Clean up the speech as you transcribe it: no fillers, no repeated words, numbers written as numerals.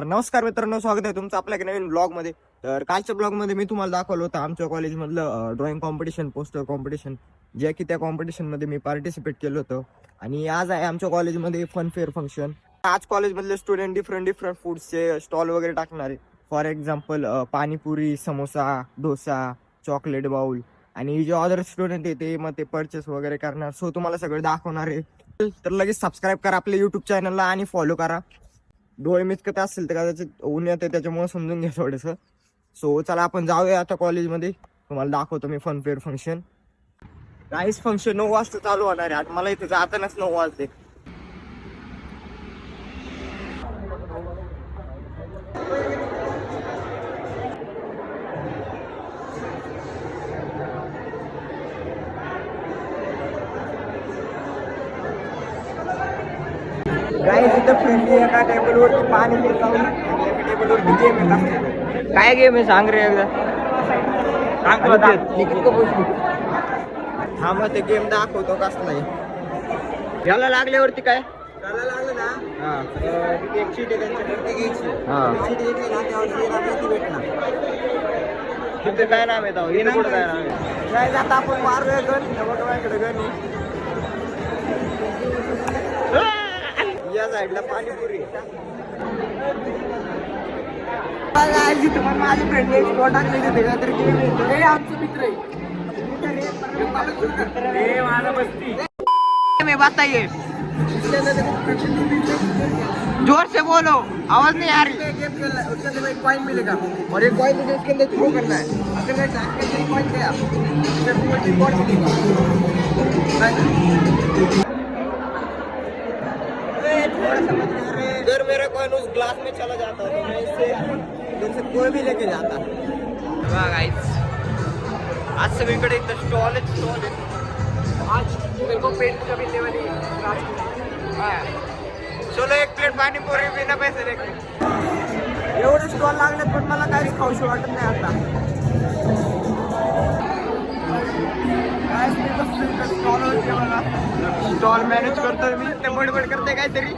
नमस्कार मित्रांनो, स्वागत आहे तुमचं आपल्या नवीन ब्लॉग मध्ये. तर कालच्या ब्लॉग मध्ये मी तुम्हाला दाखवलं होतं आमच्या कॉलेजमधलं ड्रॉइंग कॉम्पिटिशन, पोस्टर कॉम्पिटिशन, जे की त्या कॉम्पिटिशन मध्ये मी पार्टिसिपेट केलं होतं. आणि आज आहे आमच्या कॉलेजमध्ये फन फेअर फंक्शन. आज कॉलेजमधले स्टुडंट डिफरंट फूड्सचे स्टॉल वगैरे टाकणार आहे. For example panipuri, samosa, dosa, chocolate bowl, आणि जे अदर स्टुडंट आहे ते मग ते परचेस वगैरे करणार. सो तुम्हाला सगळं दाखवणार आहे. तर लगेच सबस्क्राईब करा आपल्या युट्यूब चॅनलला आणि फॉलो करा. डोळे मिचकत असेल तर कदाचित ऊन येते, त्याच्यामुळे समजून घ्या थोडंसं. सो चला आपण जाऊया आता कॉलेजमध्ये. तुम्हाला दाखवतो मी फन फेअर फंक्शन. काहीच फंक्शन 9 वाजता चालू होणार आहे. आता मला इथे जातानाच 9 वाजते. गाईज इथं फ्रेंडली एका टेबलवरती पाणी पिता, एका टेबलवरती गेम येत असते. काय गेम आहे सांग रे एकदा. हा मग ते गेम दाखवतो कसला आहे. याला लागल्यावरती काय लागलं ना, हा एक शीट आहे त्यांच्याकडे घ्यायची. हा शीट घेतली ना त्यावरती भेटणार. तिथे काय नाव आहे काय नाव आहे. काय आता आपण मारूया गण. बघा गण या साईडला पाणीपुरी. माझे फ्रेंड टाकले तर आमचं मित्र आहे. बताइए, जोर से बोलो, आवाज नहीं आ रही. उसके एक कॉइन मिलेगा और एक कॉइन मुझे उसके अंदर थ्रो करना है. अगर मैं कॉइन गया अगर मेरा कॉइन उस ग्लास में चला जाता तो मैं इससे इधर से कोई भी लेके जाता. गाइस आज सगळीकडे एक स्टॉल है. आज मेरे को पेट का मिलने वाली चलो एक प्लेट पाणीपुरी बिना पैसे देखे. एवढे स्टॉल लागलेत पण मला काहीच खाऊशी वाटत नाही आता. स्टॉल मॅनेज करतोय मी. ते बडबड करते काहीतरी.